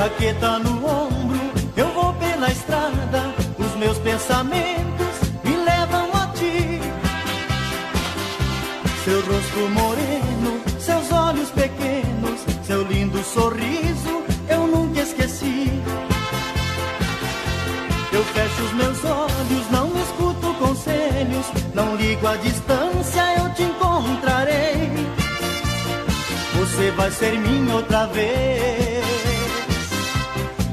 jaqueta no ombro, eu vou pela estrada, os meus pensamentos me levam a ti. Seu rosto moreno, seus olhos pequenos, seu lindo sorriso, eu nunca esqueci. Eu fecho os meus olhos, não escuto conselhos, não ligo a distância, eu te encontrarei. Você vai ser minha outra vez.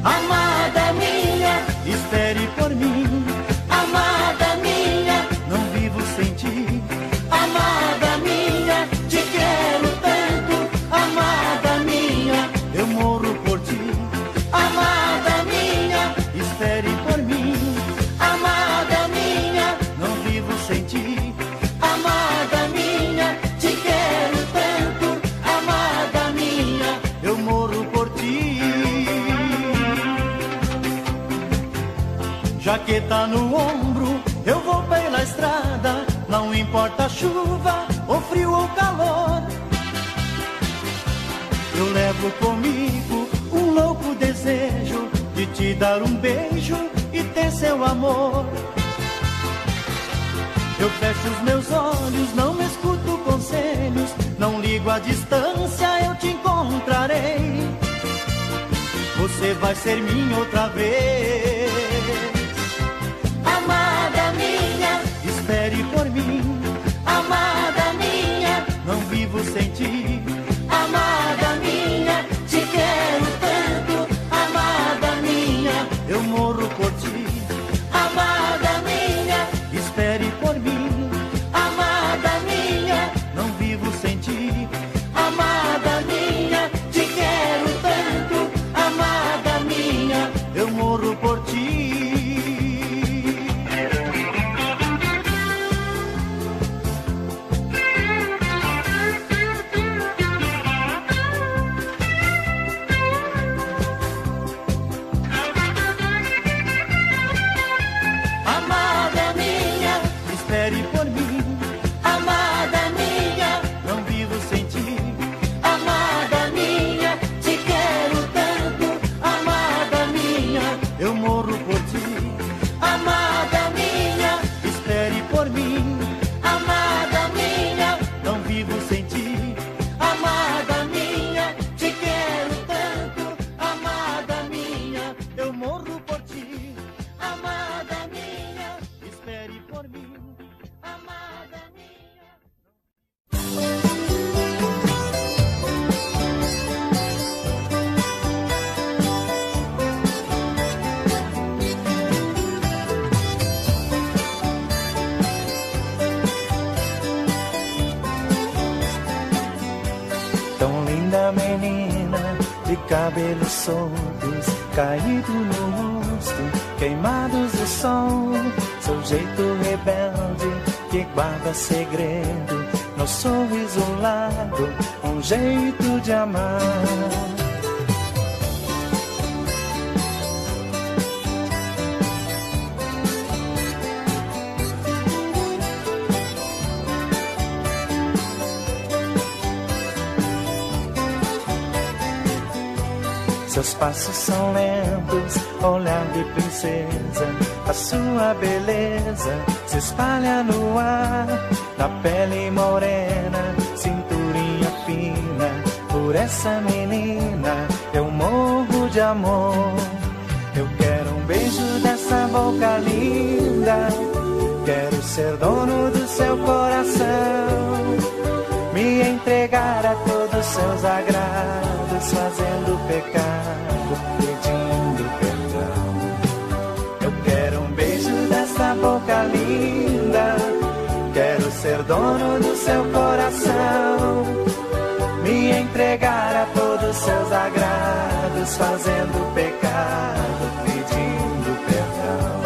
Amada minha, espere por mim. Amada minha, não vivo sem ti. Amada minha, te quero tanto. Amada minha, eu morro por ti. Amada minha, espere por mim. Amada minha, não vivo sem ti. Amada minha, te quero tanto. Amada minha, eu morro por ti. Jaqueta no ombro, eu vou pela estrada, não importa a chuva, ou frio ou calor. Eu levo comigo um louco desejo de te dar um beijo e ter seu amor. Eu fecho os meus olhos, não escuto conselhos, não ligo a distância, eu te encontrarei. Você vai ser minha outra vez. Amada minha, espere por mim. Amada minha, não vivo sem ti. Amada minha, te quero tanto. Amada minha, eu morro por ti. Amada minha, espere por mim. Amada minha, não vivo sem ti. Amada minha, te quero tanto. Amada minha, eu morro por ti. Amada minha, espere por mim. Amada minha, não vivo sem ti. Amada minha, te quero tanto. Amada minha, eu morro por ti. Amada minha, espere por mim. Amada minha, não vivo sem ti. Amada minha, te quero tanto. Amada minha, eu morro por ti. Amada minha, espere por mim. Amada minha. Tão linda menina, de cabelos soltos, caído no rosto, queimados do sol. Seu jeito rebelde, que guarda segredo, no sorriso largo, um jeito de amar. Seus passos são lentos, olhar de princesa, a sua beleza se espalha no ar. Na pele morena, cinturinha fina, por essa menina eu morro de amor. Eu quero um beijo dessa boca linda, quero ser dono do seu coração, me entregar a todos seus agrados, fazendo pecado, pedindo perdão. Eu quero um beijo dessa boca linda, quero ser dono do seu coração, me entregar a todos seus agrados, fazendo pecado, pedindo perdão.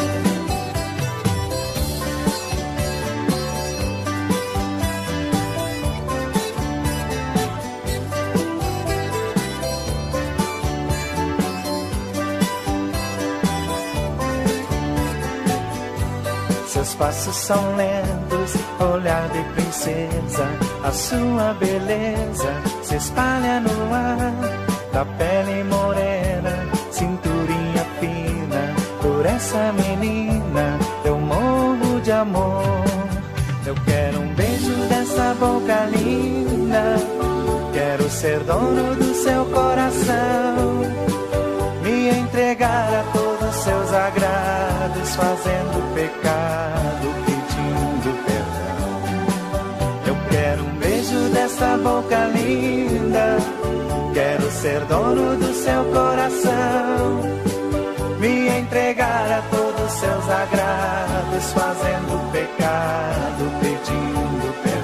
Seus passos são lentos, olhar de princesa, a sua beleza se espalha no ar. Da pele morena, boca linda. Quero ser dono do seu coração, me entregar a todos seus agrados, fazendo pecado, pedindo perdão. Eu quero um beijo dessa boca linda. Quero ser dono do seu coração, me entregar a todos seus agrados, fazendo pecado, pedindo perdão.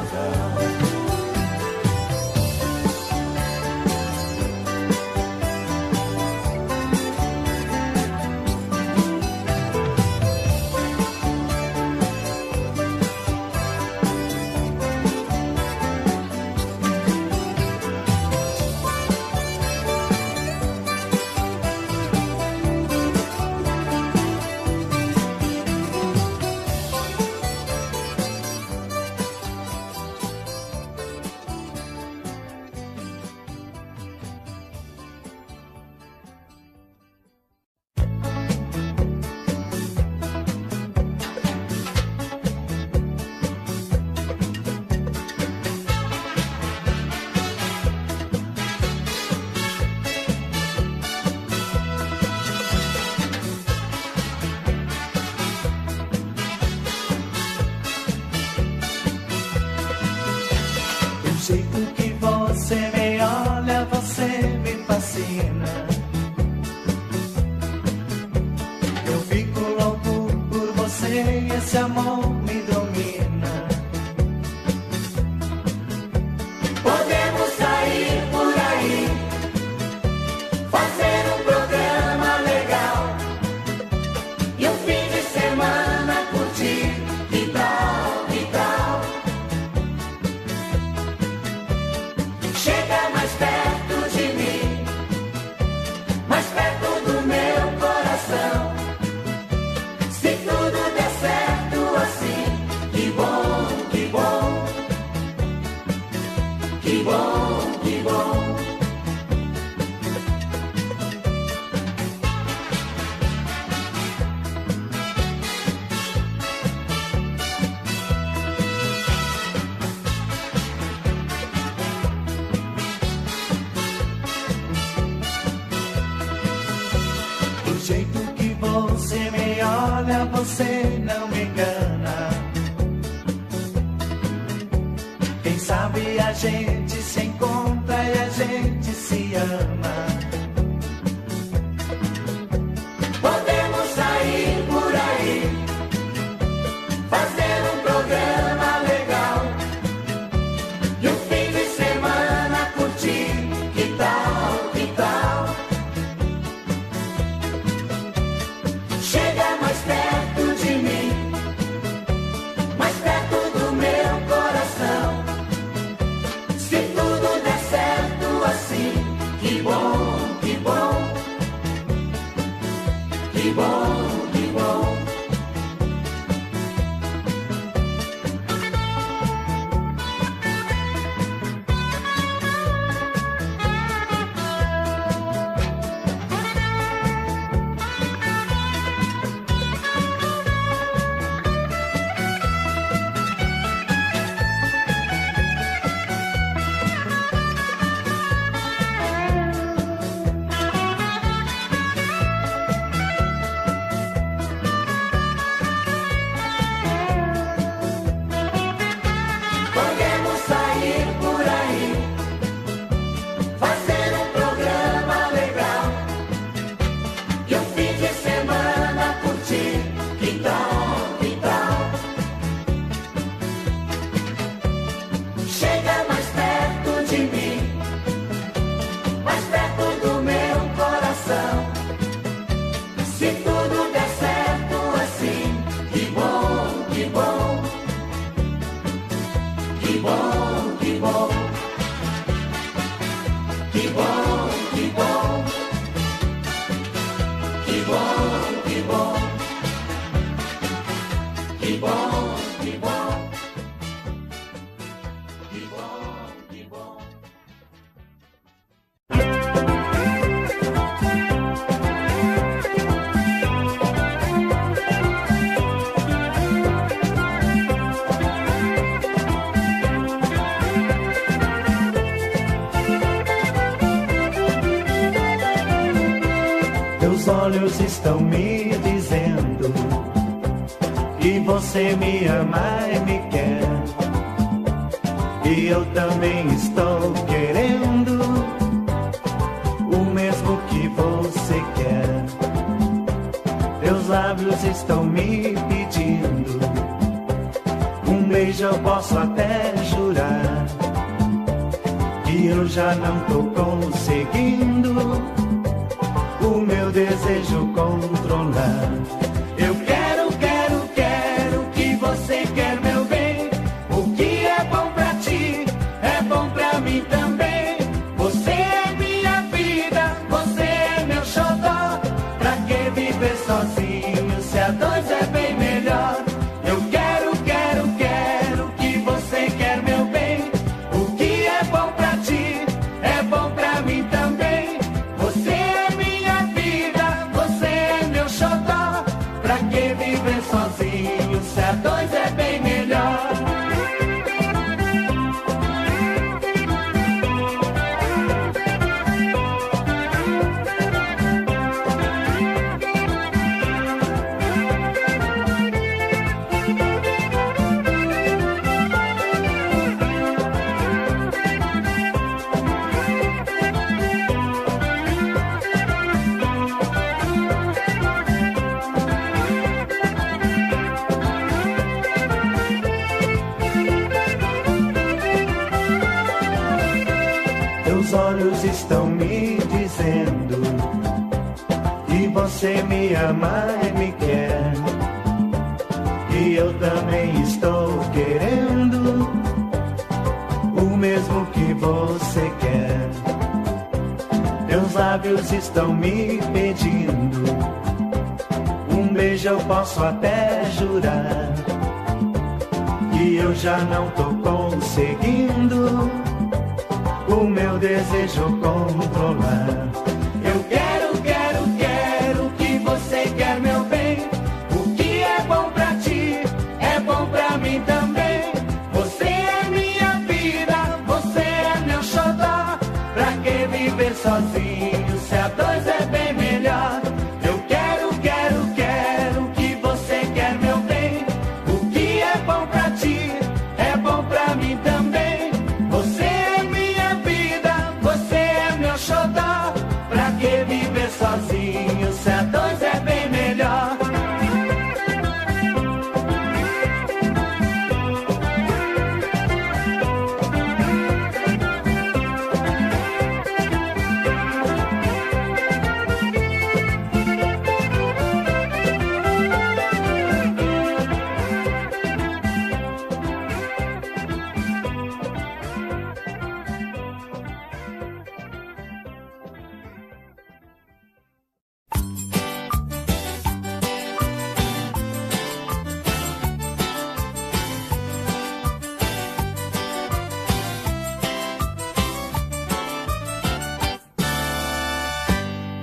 O jeito que você me olha, você me fascina. Eu fico louco por você, esse amor me domina. Podemos sair por aí, fazer um programa legal e um fim de semana curtir, que tal, que tal? Chega mais perto de mim, mais perto do meu coração. Se tudo der certo assim, que bom, que bom, que bom, que bom. Do jeito que você me olha, você não me engana. Quem sabe a gente se encontra e a gente se ama. Podemos sair por aí, fazer um programa legal e um fim de semana curtir, que tal, que tal? Chega mais perto de mim, mais perto do meu coração. Se tudo der certo assim, que bom. Teus olhos estão me dizendo que você me ama e me quer, e eu também estou querendo o mesmo que você quer. Teus lábios estão me pedindo um beijo, eu posso até jurar que eu já não tô conseguindo o meu desejo controlar. Eu quero, quero, quero que você quer meu bem. O que é bom pra ti é bom pra mim também. Você é minha vida, você é meu xodó. Pra que viver sozinho se a dois é bem melhor? Eu quero, quero, quero que você quer meu bem. O que é bom pra ti é bom pra mim também. Você é minha vida, você é meu xodó. Pra que viver sozinho se a dois é bem melhor? Teus olhos estão me dizendo que você me ama e me quer, e eu também estou querendo o mesmo que você quer. Teus lábios estão me pedindo um beijo, eu posso até jurar que eu já não tô conseguindo o meu desejo controlar. Eu quero, quero, quero que você quer meu bem. O que é bom pra ti é bom pra mim também. Você é minha vida, você é meu xodó. Pra que viver sozinho se a dois é bem melhor? Eu quero, quero, quero que você quer meu bem. O que é bom pra ti é bom pra mim também. Você é minha vida, você é meu xodó. Pra que viver sozinho se a dois é bem melhor?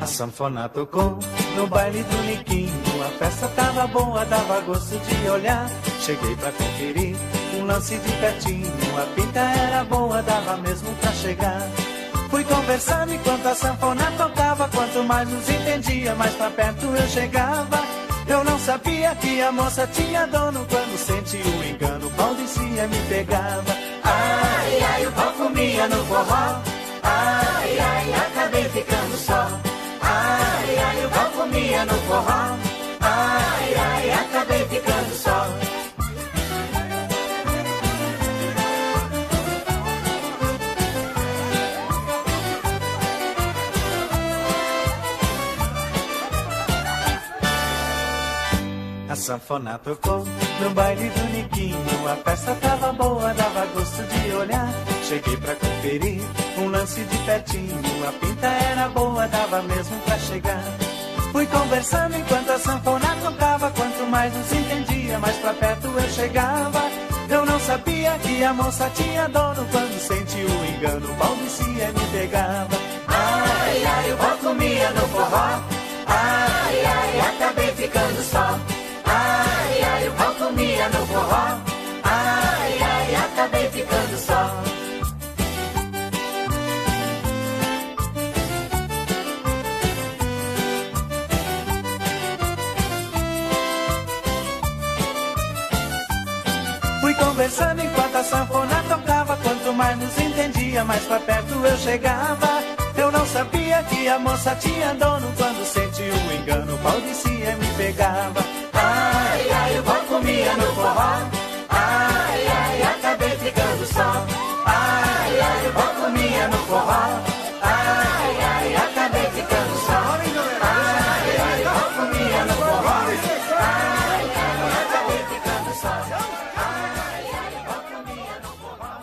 A sanfona tocou no baile do Niquinho. A festa tava boa, dava gosto de olhar. Cheguei pra conferir um lance de pertinho. A pinta era boa, dava mesmo pra chegar. Fui conversando enquanto a sanfona tocava. Quanto mais nos entendia, mais pra perto eu chegava. Eu não sabia que a moça tinha dono. Quando senti o engano, o pau descia e me pegava. Ai, ai, o pau comia no forró. Ai, ai, acabei ficando só. Ai, ai, o pau comia no forró. Ai, ai, acabei ficando só. A sanfona tocou no baile do Niquinho. A festa tava boa, dava gosto de olhar. Cheguei pra conferir um lance de pertinho. A pinta era boa, dava mesmo pra chegar. Fui conversando enquanto a sanfona tocava. Quanto mais nos entendia, mais pra perto eu chegava. Eu não sabia que a moça tinha dono. Quando senti o engano, o pau descia e me pegava. Ai, ai, o pau comia no forró. Ai, ai, acabei ficando só. Ai, ai, o pau comia no forró. Ai, ai, acabei ficando só. conversando enquanto a sanfona tocava. Quanto mais nos entendia, mais pra perto eu chegava. Eu não sabia que a moça tinha dono. Quando sentiu o engano, o pau descia e me pegava. Ai, ai, o pau comia no forró. Ai, ai, acabei ficando só. Ai, ai, o pau comia no forró. Ai, ai, acabei ficando só. Ai, ai, o pau comia no forró. Ai, ai, acabei ficando só. Ai, ai, o pau comia no forró.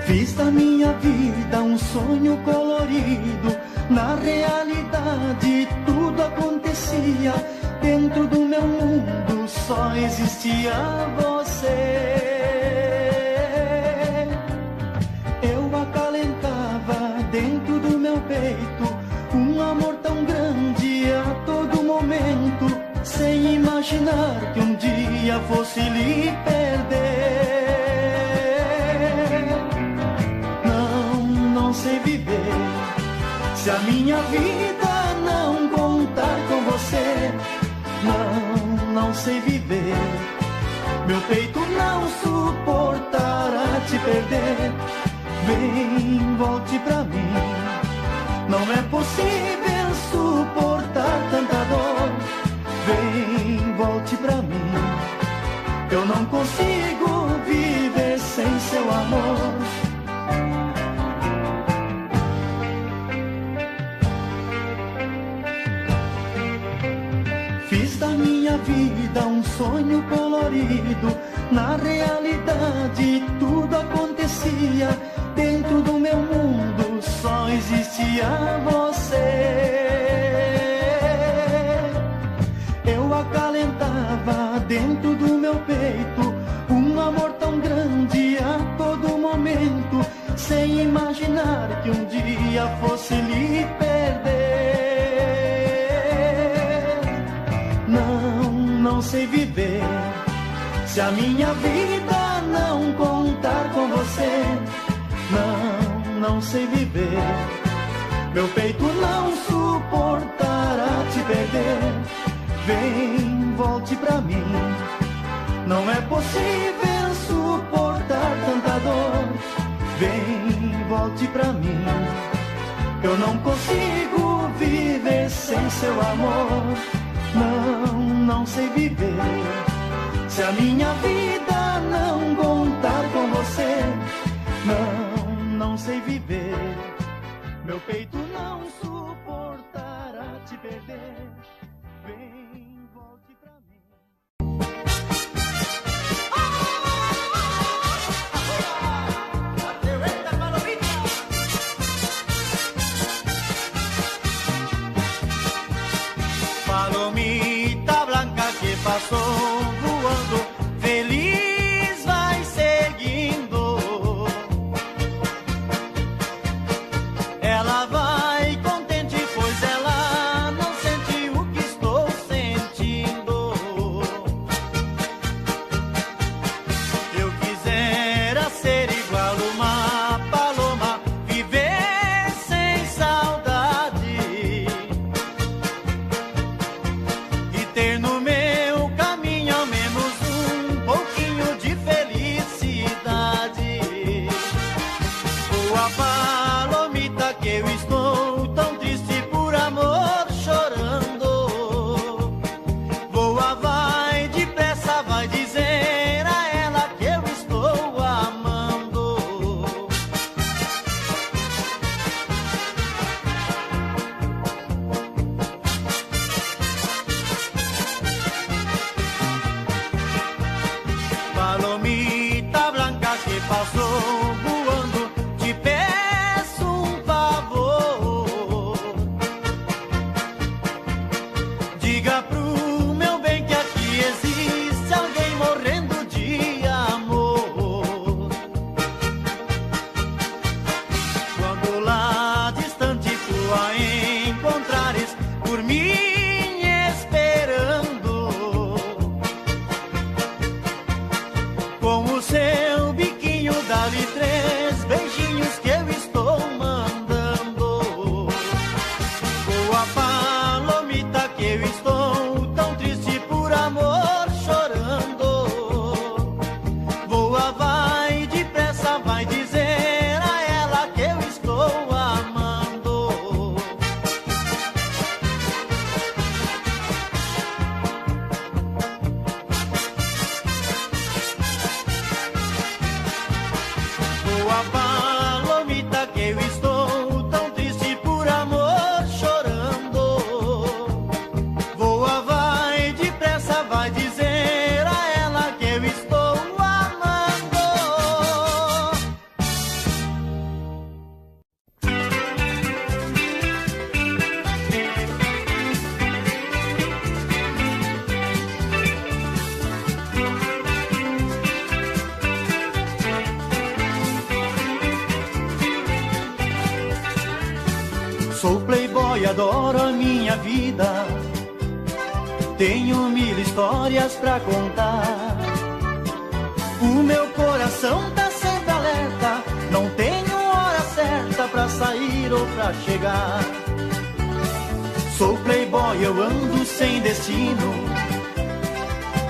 Fiz da minha vida um sonho colorido. Na realidade tudo acontecia. Dentro do meu mundo só existia você. Eu acalentava dentro do meu peito um amor tão grande a todo momento, sem imaginar que um dia fosse lhe perder. Não sei viver se a minha vida não contar com você. Não sei viver, meu peito não suportará te perder. Vem, volte pra mim, não é possível suportar tanta dor. Vem, volte pra mim, eu não consigo viver sem seu amor. Fiz da minha vida um sonho colorido. Na realidade tudo acontecia. Dentro do meu mundo só existia você. Eu acalentava dentro do meu peito um amor tão grande a todo momento, sem imaginar que um dia fosse lhe perder. Não sei viver se a minha vida não contar com você. Não sei viver, meu peito não suportará te perder. Vem, volte pra mim, não é possível suportar tanta dor. Vem, volte pra mim, eu não consigo viver sem seu amor. Não sei viver se a minha vida não contar com você. Não sei viver, meu peito não suportará te perder. Vem, volte pra mim. Palomita blanca que passou voando, feliz vai seguindo. Ela vai contente, pois ela não sente o que estou sentindo. Eu quisera ser igual uma paloma, viver sem saudade e ter no meu caminho ao menos um pouquinho de felicidade. Boa palomita que eu estou tão triste por amor chorando. Voa, vai depressa, vai dizer a ela que eu estou amando. Palomita blanca que passou voando, te peço um favor. Diga pro meu bem que aqui existe alguém morrendo de amor. Quando lá distante tu a encontrares, por mim esperando, com o seu biquinho dá-lhe 3 beijinhos que eu estou mandando. Sou playboy, adoro a minha vida. Tenho 1000 histórias pra contar. O meu coração tá sempre alerta. Não tenho hora certa pra sair ou pra chegar. Sou playboy, eu ando sem destino.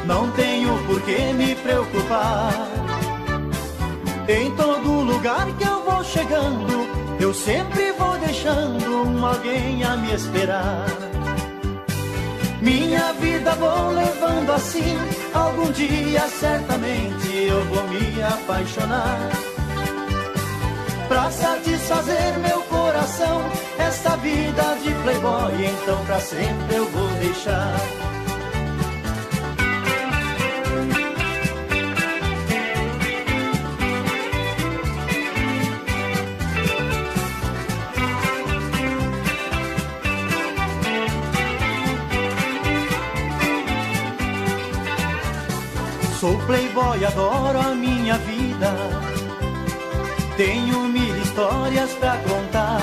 Não tenho por que me preocupar. Em todo lugar que eu vou chegando, eu sempre vou deixando alguém a me esperar. Minha vida vou levando assim. Algum dia certamente eu vou me apaixonar. Pra satisfazer meu coração, essa vida de playboy então pra sempre eu vou deixar. Sou playboy, adoro a minha vida. Tenho 1000 histórias pra contar.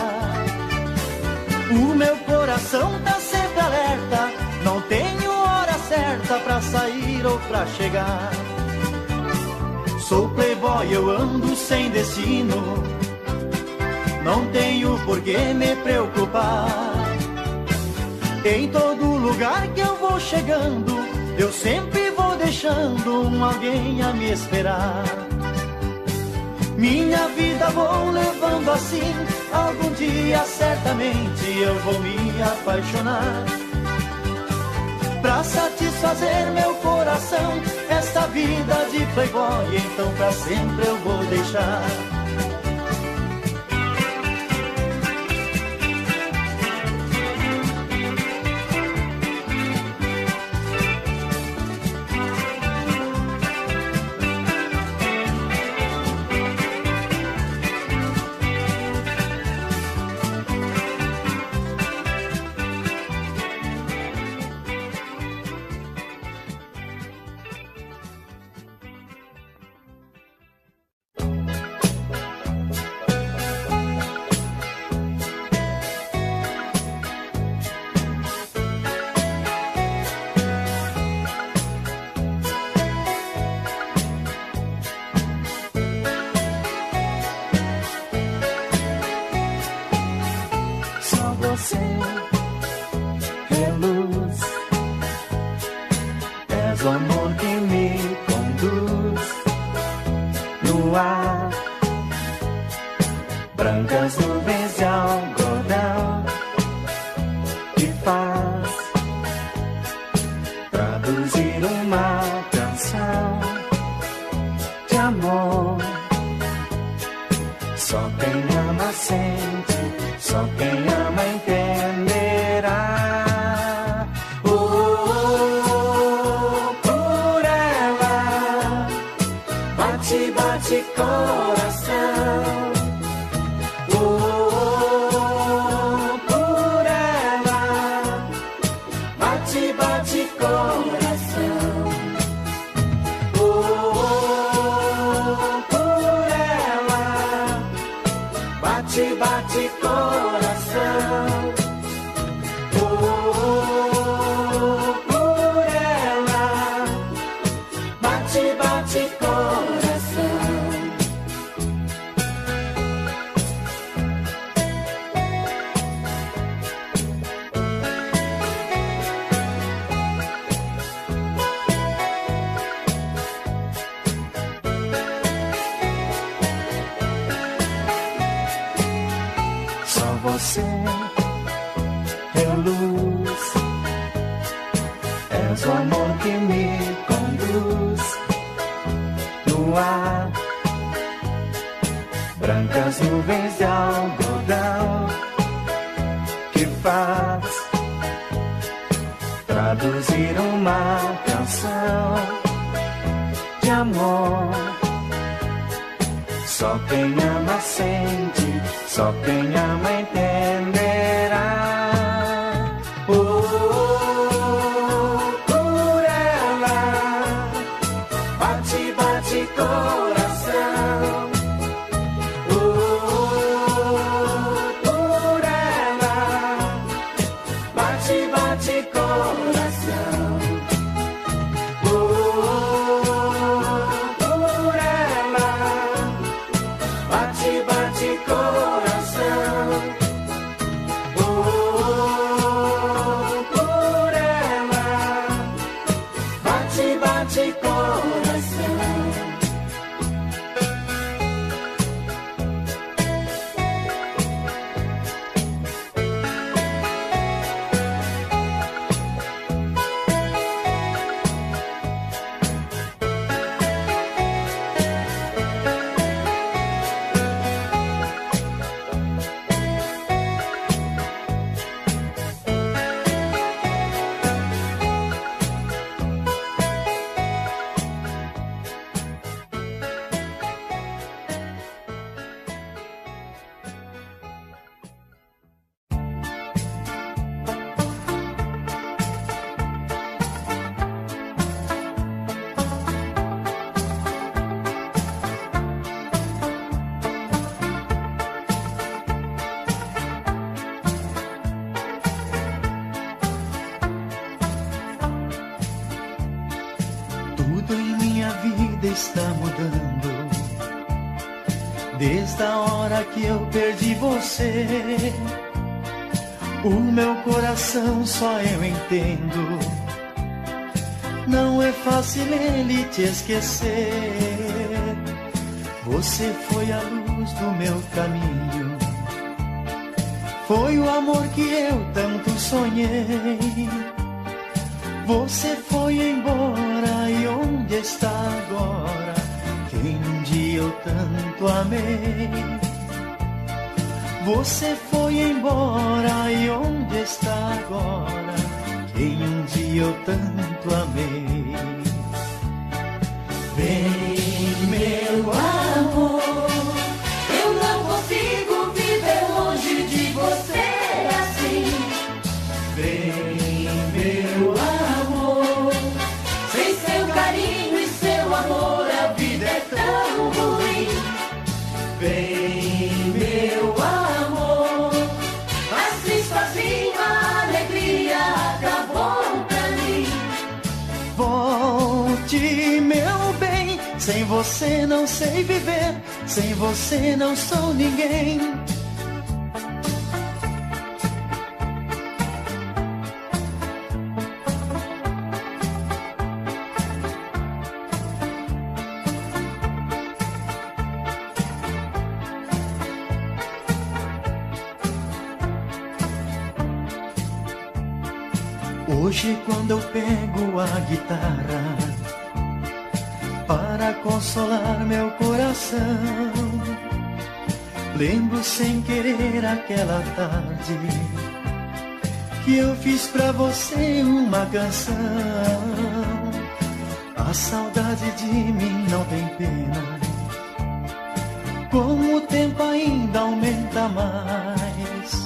O meu coração tá sempre alerta. Não tenho hora certa pra sair ou pra chegar. Sou playboy, eu ando sem destino. Não tenho por que me preocupar. Em todo lugar que eu vou chegando, eu sempre vou deixando alguém a me esperar. Minha vida vou levando assim. Algum dia certamente eu vou me apaixonar. Pra satisfazer meu coração, esta vida de playboy então pra sempre eu vou deixar. Você é luz, és o amor que me conduz no ar. Brancas nuvens de algodão que faz traduzir uma canção de amor. Só quem ama sente, só quem ama entenderá. Oh, oh, oh, por ela bate, bate coração. Oh, oh, oh, por ela bate, bate coração. Oh, oh, oh, por ela bate, bate coração. Você é luz, és o amor que me conduz no ar. Brancas nuvens de algodão que faz traduzir uma canção de amor. Só quem ama sente, só quem ama entenderá. Oh, oh, oh, por ela bate, bate coração. Oh, oh, oh, por ela está mudando. Desde a hora que eu perdi você, o meu coração só eu entendo. Não é fácil ele te esquecer. Você foi a luz do meu caminho, foi o amor que eu tanto sonhei. Você foi embora e onde está agora quem um dia eu tanto amei? Você foi embora e onde está agora quem um dia eu tanto amei? Vem, meu amor, eu não consigo viver longe de você assim. Vem, meu amor, sem seu carinho e seu amor a vida é tão ruim. vem, Meu amor, assim sozinho a alegria acabou pra mim. volte, meu bem. Sem você não sei viver, sem você não sou ninguém. Hoje quando eu pego a guitarra para consolar meu coração, lembro sem querer aquela tarde que eu fiz pra você uma canção. A saudade de mim não tem pena, como o tempo ainda aumenta mais.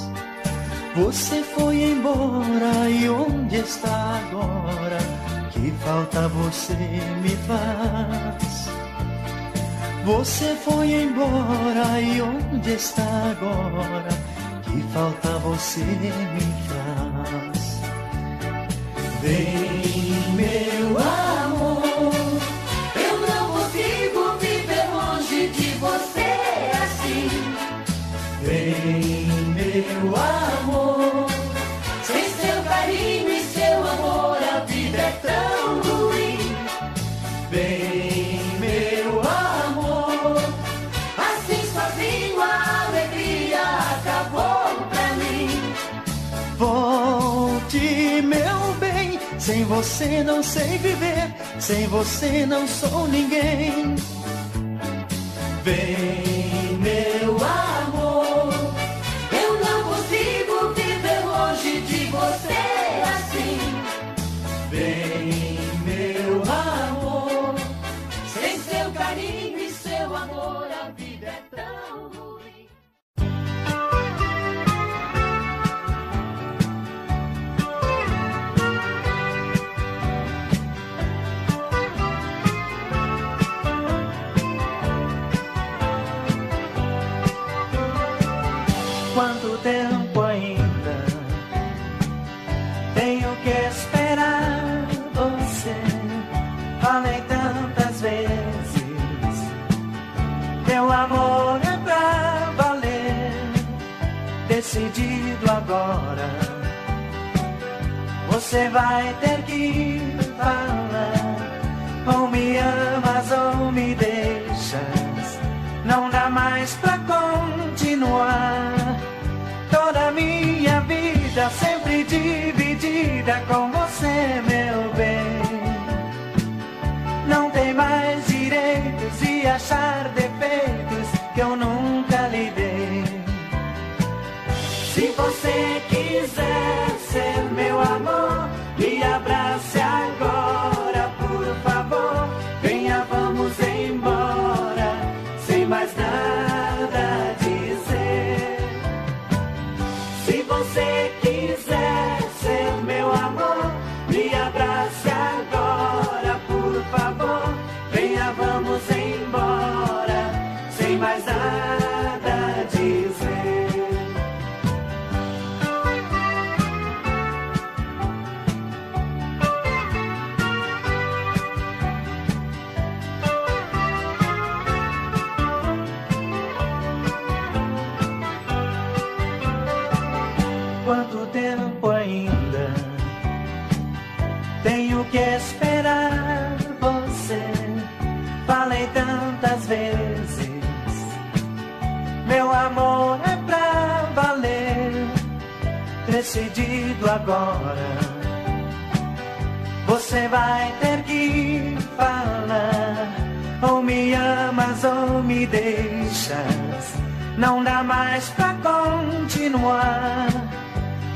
Você foi embora e onde está agora? Que falta você me faz. Você foi embora e onde está agora? Que falta você me faz. Vem, meu amor, eu não consigo viver longe de você assim. Vem, meu amor, sem seu carinho e seu amor a vida é tão ruim. Vem, meu Amor, assim sozinho a alegria acabou pra mim. volte, meu bem. Sem você não sei viver, sem você não sou ninguém. Vem, meu Amor, eu não consigo viver longe de você assim. bem, meu Amor, sem seu carinho e seu amor a vida é tão ruim. Quanto tempo ainda tenho que esperar você? Falei tantas vezes, teu amor é pra valer. Decidido agora, você vai ter que falar. Ou me amas ou me deixas, não dá mais pra continuar. Toda minha vida sempre dividida com você, meu bem. Não tem mais direitos e achar defeitos que eu nunca lhe dei. Se você quiser ser meu amor, me abrace agora, por favor. Venha, vamos embora, sem mais nada a dizer. Se você quiser ser meu amor, falei tantas vezes, meu amor é pra valer. Decidido agora, você vai ter que falar. Ou me amas ou me deixas, não dá mais pra continuar.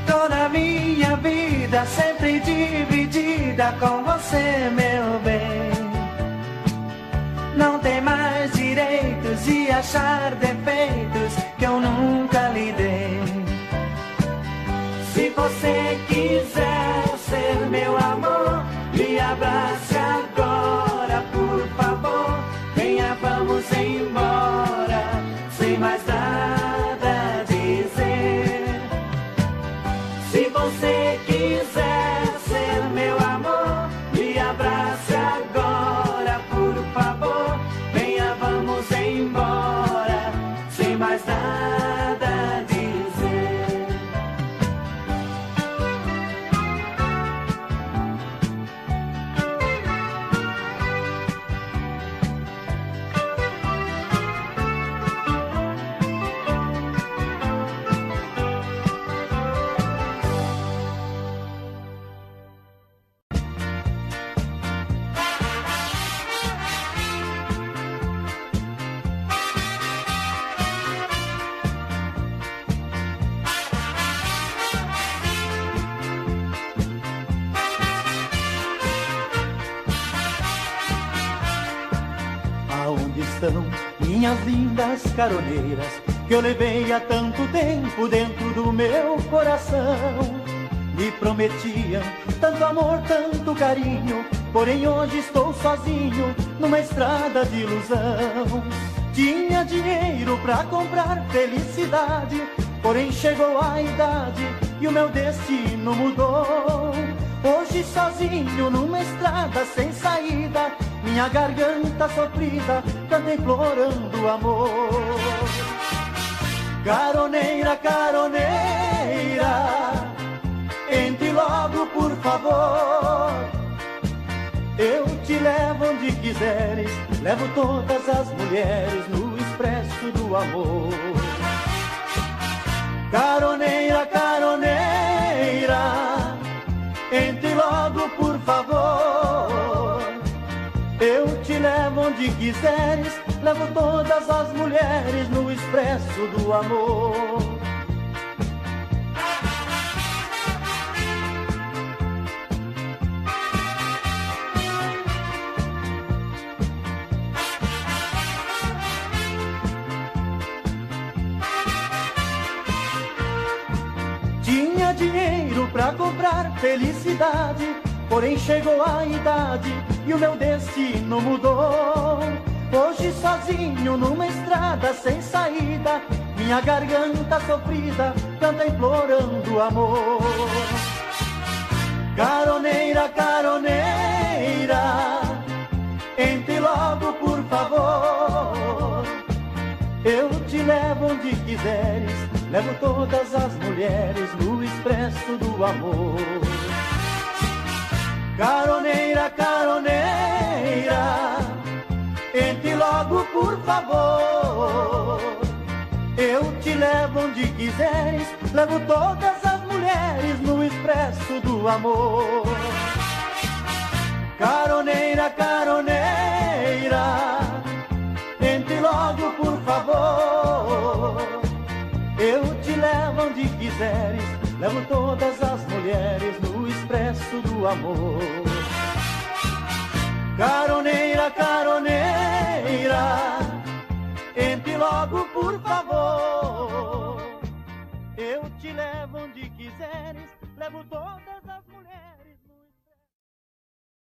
Toda a minha vida sempre dividida com você, meu bem. Não tem mais direitos de achar defeitos que eu nunca lhe dei. Se você quiser ser meu amor, me abrace agora, por favor. Venha, vamos embora, sem mais nada a dizer. Se você quiser ser meu amor, me abrace agora, por favor. Venha, vamos embora, sem mais nada a dizer. Aonde estão minhas lindas caroneiras, que eu levei há tanto tempo dentro do meu coração? Me prometiam tanto amor, tanto carinho, porém hoje estou sozinho numa estrada de ilusão. Tinha dinheiro pra comprar felicidade, porém chegou a idade e o meu destino mudou. Hoje sozinho numa estrada sem saída, minha garganta sofrida canta implorando amor. Caroneira, caroneira, entre logo por favor. Eu te levo onde quiseres, levo todas as mulheres no expresso do amor. Caroneira, caroneira, entre logo por favor. Eu te levo onde quiseres, levo todas as mulheres no expresso do amor. Tinha dinheiro pra comprar felicidade, porém chegou a idade e o meu destino mudou. Hoje sozinho numa estrada sem saída, minha garganta sofrida canta implorando amor. Caroneira, caroneira, entre logo por favor. Eu te levo onde quiseres, levo todas as mulheres no expresso do amor. Caroneira, caroneira, entre logo por favor. Eu te levo onde quiseres, levo todas as mulheres no expresso do amor. Caroneira, caroneira, entre logo por favor. Eu te levo onde quiseres, levo todas as mulheres no expresso do amor. Caroneira, caroneira, entre logo por favor. Eu te levo onde quiseres, levo todas as